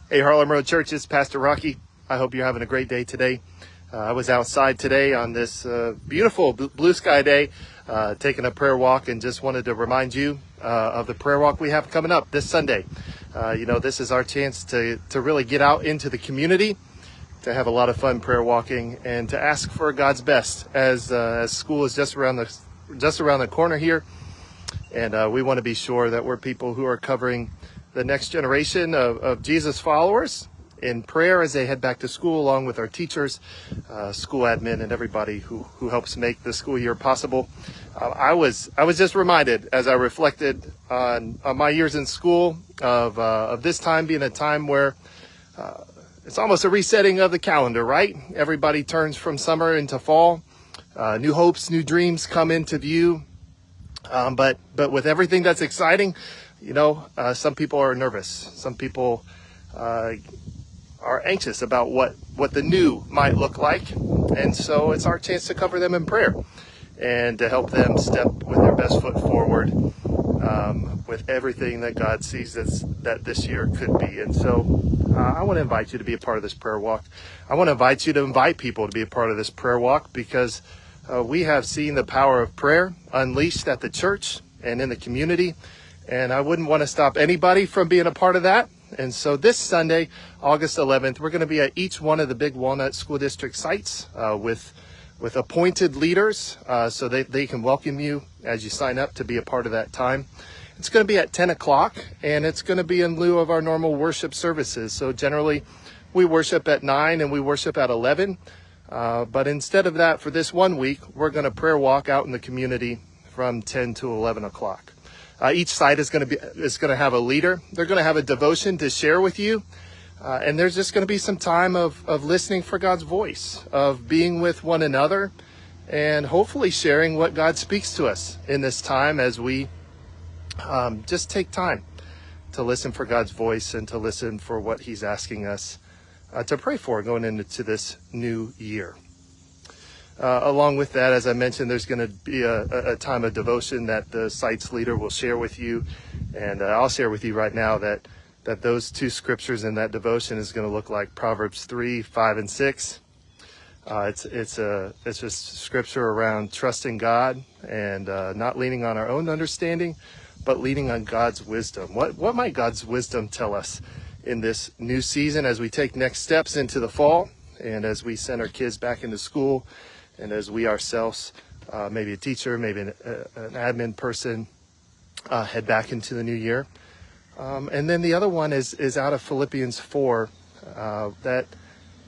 Hey, Harlem Road Church, it's Pastor Rocky. I hope you're having a great day today. I was outside today on this beautiful blue sky day, taking a prayer walk, and just wanted to remind you of the prayer walk we have coming up this Sunday. This is our chance to really get out into the community, to have a lot of fun prayer walking, and to ask for God's best as school is just around the corner here. And we want to be sure that we're people who are covering the next generation of Jesus followers in prayer as they head back to school, along with our teachers, school admin, and everybody who helps make the school year possible. I was just reminded as I reflected on my years in school of this time being a time where it's almost a resetting of the calendar, right? Everybody turns from summer into fall. New hopes, new dreams come into view. But with everything that's exciting, some people are nervous. Some people are anxious about what the new might look like. And so it's our chance to cover them in prayer and to help them step with their best foot forward with everything that God sees that this year could be. And so I want to invite you to be a part of this prayer walk. I want to invite you to invite people to be a part of this prayer walk, because we have seen the power of prayer unleashed at the church and in the community. And I wouldn't want to stop anybody from being a part of that. And so this Sunday, August 11th, we're going to be at each one of the Big Walnut School District sites with appointed leaders so they can welcome you as you sign up to be a part of that time. It's going to be at 10 o'clock, and it's going to be in lieu of our normal worship services. So generally, we worship at 9 and we worship at 11. But instead of that, for this 1 week, we're going to prayer walk out in the community from 10 to 11 o'clock. Each site is going to have a leader. They're going to have a devotion to share with you. And there's just going to be some time of listening for God's voice, of being with one another, and hopefully sharing what God speaks to us in this time as we just take time to listen for God's voice and to listen for what he's asking us to pray for going into this new year. Along with that, as I mentioned, there's going to be a time of devotion that the site's leader will share with you. And I'll share with you right now that those two scriptures in that devotion is going to look like Proverbs 3, 5, and 6. It's just scripture around trusting God and not leaning on our own understanding, but leaning on God's wisdom. What might God's wisdom tell us in this new season as we take next steps into the fall, and as we send our kids back into school, and as we ourselves, maybe a teacher, maybe an admin person, head back into the new year. And then the other one is out of Philippians 4, that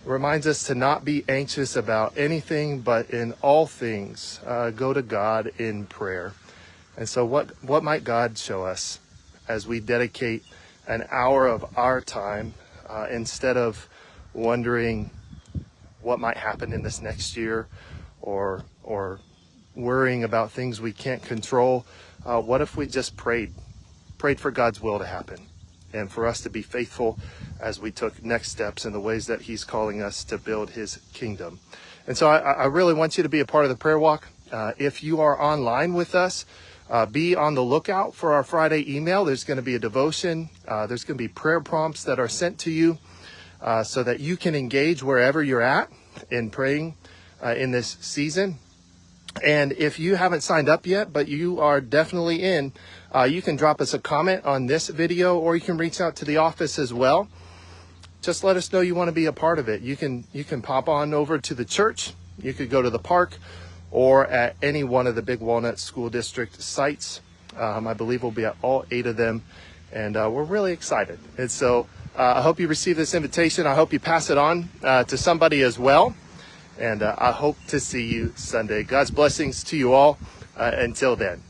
reminds us to not be anxious about anything, but in all things, go to God in prayer. And so what might God show us as we dedicate an hour of our time, instead of wondering what might happen in this next year, or worrying about things we can't control? What if we just prayed for God's will to happen, and for us to be faithful as we took next steps in the ways that he's calling us to build his kingdom? And so I really want you to be a part of the prayer walk. If you are online with us, be on the lookout for our Friday email. There's going to be a devotion. There's going to be prayer prompts that are sent to you so that you can engage wherever you're at in praying in this season. And if you haven't signed up yet, but you are definitely in, you can drop us a comment on this video, or you can reach out to the office as well. Just let us know you want to be a part of it. You can pop on over to the church. You could go to the park, or at any one of the Big Walnut School District sites. I believe we'll be at all 8 of them, and we're really excited. And so I hope you receive this invitation. I hope you pass it on to somebody as well. And I hope to see you Sunday. God's blessings to you all. Until then.